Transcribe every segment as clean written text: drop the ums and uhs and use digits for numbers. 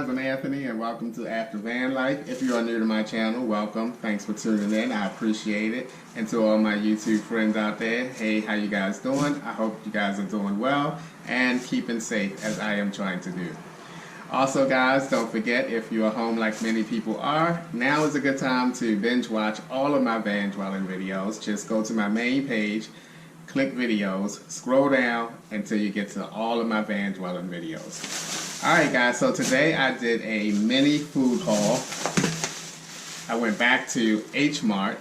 guys, I'm Anthony and welcome to After Van Life. If you are new to my channel, welcome. Thanks for tuning in. I appreciate it. And to all my YouTube friends out there, hey, how you guys doing? I hope you guys are doing well and keeping safe as I am trying to do. Also guys, don't forget, if you are home like many people are, now is a good time to binge watch all of my van dwelling videos. Just go to my main page, click videos, scroll down until you get to all of my van dwelling videos. Alright guys, so today I did a mini food haul. I went back to Hmart.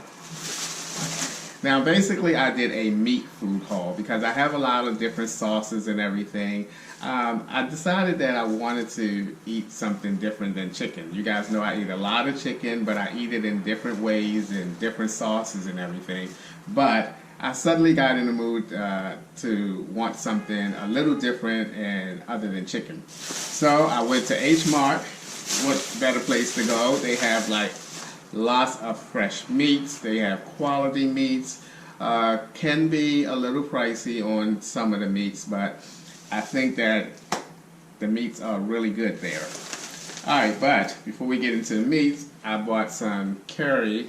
Now basically I did a meat food haul because I have a lot of different sauces and everything. I decided that I wanted to eat something different than chicken. You guys know I eat a lot of chicken, but I eat it in different ways and different sauces and everything. But I suddenly got in the mood to want something a little different and other than chicken. So I went to Hmart. What better place to go? They have like lots of fresh meats. They have quality meats. Can be a little pricey on some of the meats, but I think that the meats are really good there. Alright, but before we get into the meats, I bought some curry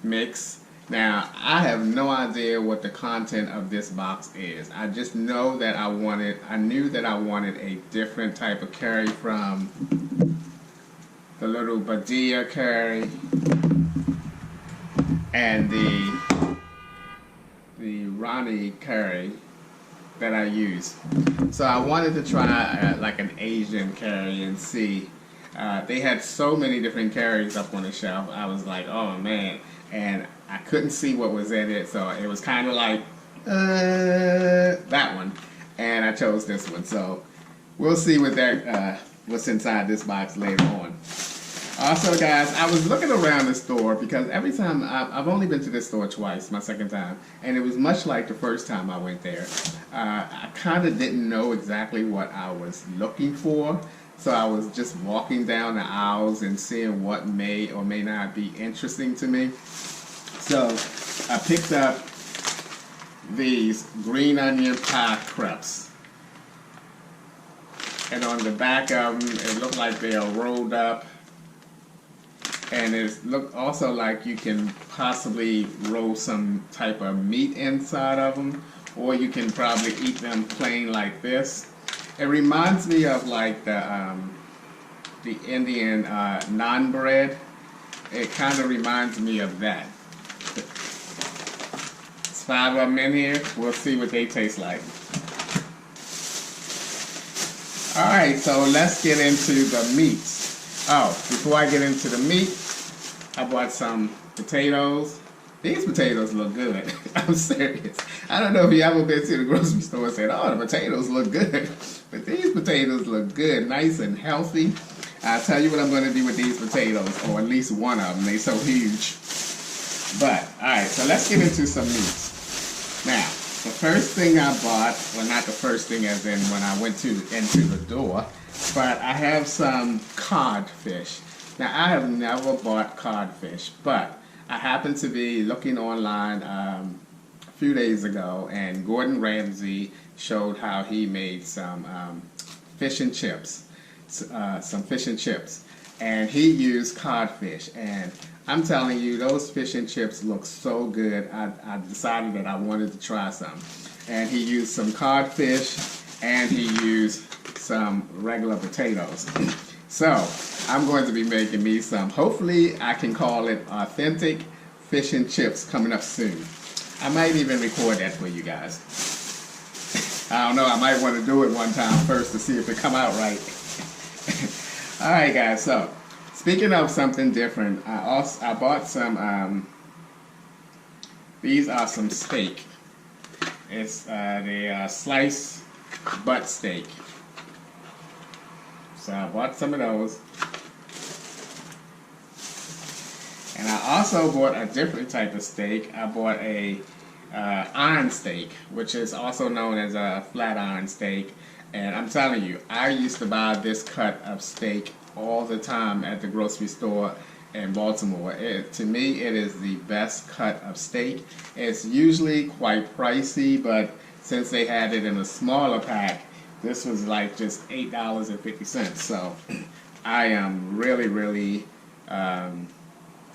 mix. Now, I have no idea what the content of this box is. I just know that I knew that I wanted a different type of curry from the little Badia curry and the Rani curry that I use. So I wanted to try like an Asian curry and see. They had so many different curries up on the shelf. I was like, oh man. And I couldn't see what was in it, so it was kind of like that one, and I chose this one. So we'll see what what's inside this box later on. Also, guys, I was looking around the store because every time I've only been to this store twice, my second time, and it was much like the first time I went there. I kind of didn't know exactly what I was looking for. So I was just walking down the aisles and seeing what may or may not be interesting to me. So I picked up these green onion pie crepes. And on the back of them, it looked like they are rolled up. And it looked also like you can possibly roll some type of meat inside of them. Or you can probably eat them plain like this. It reminds me of like the Indian naan bread. It kind of reminds me of that. There's 5 of them in here. We'll see what they taste like. Alright, so let's get into the meats. Oh, before I get into the meat, I bought some potatoes. These potatoes look good. I'm serious. I don't know if you ever been to the grocery store and said, oh, the potatoes look good. But these potatoes look good, nice and healthy. I'll tell you what I'm going to do with these potatoes, or at least one of them. They're so huge. But, alright, so let's get into some meats. Now, the first thing I bought, well, not the first thing as in when I went into the door, but I have some codfish. Now, I have never bought codfish, but I happened to be looking online a few days ago, and Gordon Ramsay showed how he made some fish and chips, and he used codfish, and I'm telling you, those fish and chips look so good. I decided that I wanted to try some, and he used some codfish, and he used some regular potatoes. So I'm going to be making me some. Hopefully I can call it authentic fish and chips coming up soon. I might even record that for you guys. I don't know, I might want to do it one time first to see if it come out right. Alright guys, so speaking of something different, I bought some, these are some steak. It's the sliced butt steak. So I bought some of those. And I also bought a different type of steak. I bought a iron steak, which is also known as a flat iron steak. And I'm telling you, I used to buy this cut of steak all the time at the grocery store in Baltimore. To me, it is the best cut of steak. It's usually quite pricey, but since they had it in a smaller pack, This was like just $8.50. So I am really, really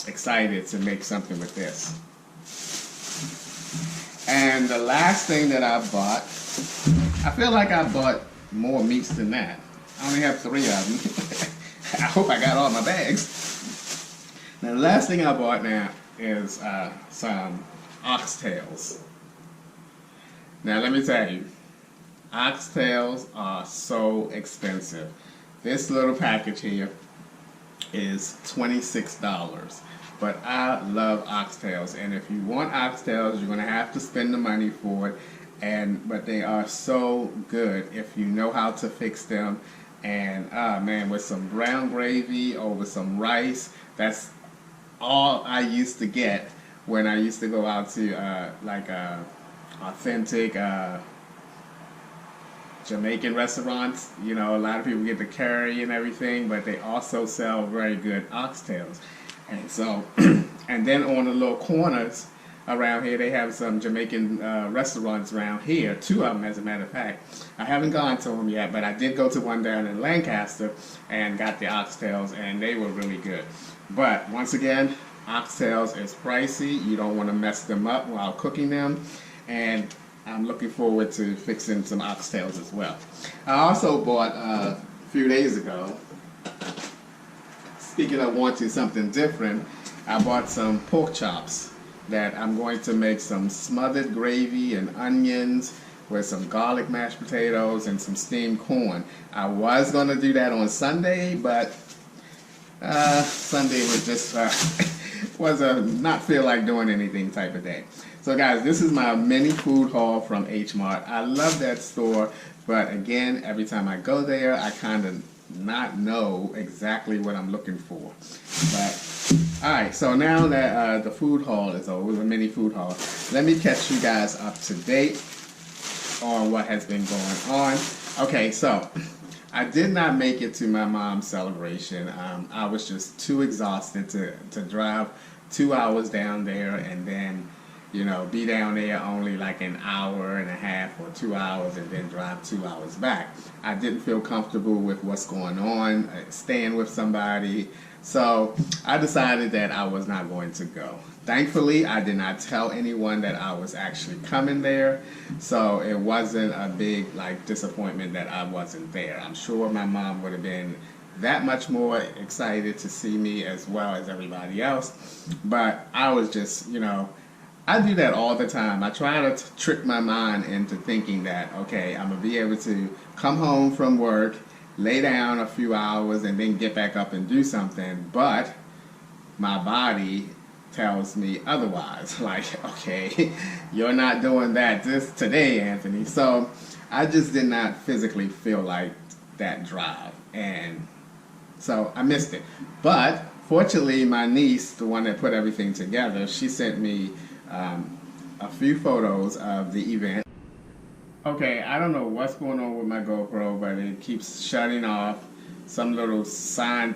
excited to make something with this. And the last thing that I bought, I feel like I bought more meats than that. I only have 3 of them. I hope I got all my bags. Now the last thing I bought now is some oxtails. Now let me tell you, oxtails are so expensive. This little package here is $26. But I love oxtails, and if you want oxtails, you're going to have to spend the money for it. But they are so good if you know how to fix them. And man, with some brown gravy over some rice, that's all I used to get when I used to go out to authentic Jamaican restaurants. You know, a lot of people get the curry and everything, but they also sell very good oxtails. And so, and then on the little corners around here, they have some Jamaican restaurants around here, 2 of them as a matter of fact. I haven't gone to them yet, but I did go to one down in Lancaster and got the oxtails, and they were really good. But once again, oxtails is pricey. You don't want to mess them up while cooking them, and I'm looking forward to fixing some oxtails as well. I also bought a few days ago, speaking of wanting something different, I bought some pork chops that I'm going to make some smothered gravy and onions with some garlic mashed potatoes and some steamed corn. I was going to do that on Sunday, but Sunday was just was a not feel like doing anything type of day. So guys, this is my mini food haul from Hmart. I love that store, but again, every time I go there, I kind of not know exactly what I'm looking for. But alright, so now that the food haul is over, the mini food haul, let me catch you guys up to date on what has been going on. Okay, so I did not make it to my mom's celebration. I was just too exhausted to drive 2 hours down there and then, you know, be down there only like an hour and a half or 2 hours and then drive 2 hours back. I didn't feel comfortable with what's going on, staying with somebody, so I decided that I was not going to go. Thankfully, I did not tell anyone that I was actually coming there, so it wasn't a big disappointment that I wasn't there. I'm sure my mom would have been that much more excited to see me as well as everybody else, but I was just, you know, I do that all the time. I try to trick my mind into thinking that, okay, I'm going to be able to come home from work, lay down a few hours, and then get back up and do something. But my body tells me otherwise. Like, okay, you're not doing that today, Anthony. So I just did not physically feel like that drive. And so I missed it. But fortunately, my niece, the one that put everything together, she sent me a few photos of the event. Okay, I don't know what's going on with my GoPro, but it keeps shutting off. Some little sign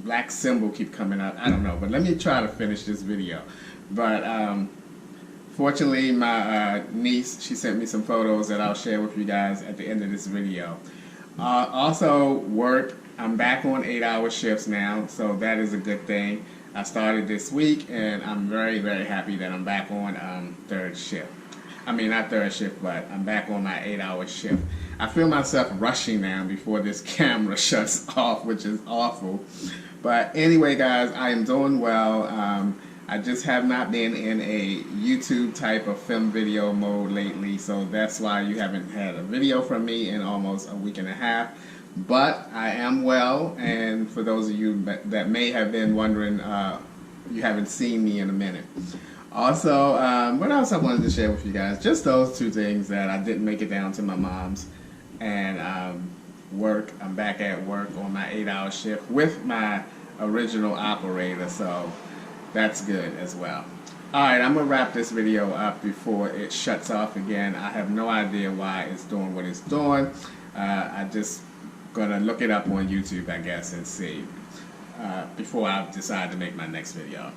black symbol keep coming up. I don't know, but let me try to finish this video. But fortunately, my niece, she sent me some photos that I'll share with you guys at the end of this video. Also, work. I'm back on 8-hour shifts now, so that is a good thing. I started this week, and I'm very, very happy that I'm back on third shift. I mean, not third shift, but I'm back on my 8-hour shift. I feel myself rushing now before this camera shuts off, which is awful. But anyway, guys, I am doing well. I just have not been in a YouTube type of film video mode lately, so that's why you haven't had a video from me in almost a week and a half. But I am well, and for those of you that may have been wondering, you haven't seen me in a minute. Also, what else I wanted to share with you guys? Just those 2 things, that I didn't make it down to my mom's, and work. I'm back at work on my 8-hour shift with my original operator, so that's good as well. Alright, I'm going to wrap this video up before it shuts off again. I have no idea why it's doing what it's doing. I just gonna look it up on YouTube, I guess, and see before I decide to make my next video.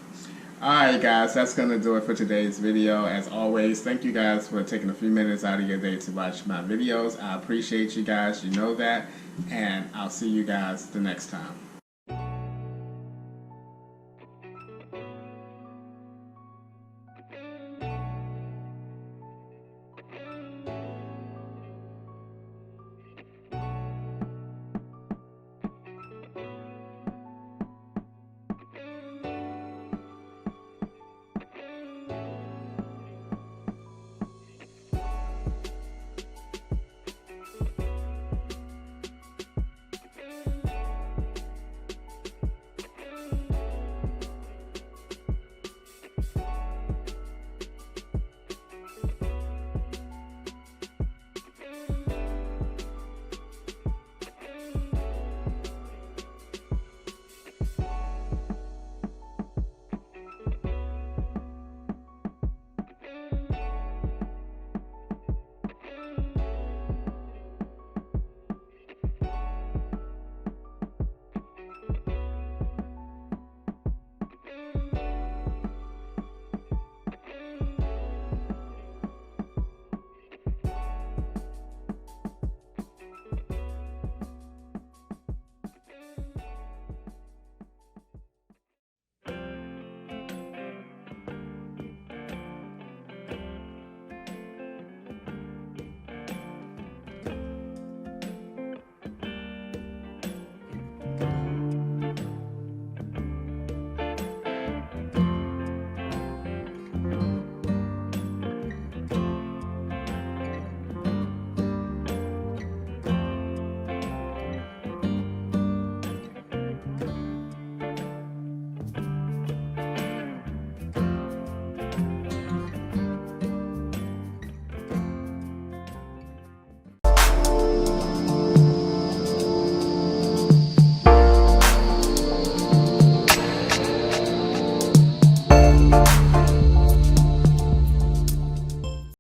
Alright guys, that's going to do it for today's video. As always, thank you guys for taking a few minutes out of your day to watch my videos. I appreciate you guys, you know that. And I'll see you guys the next time.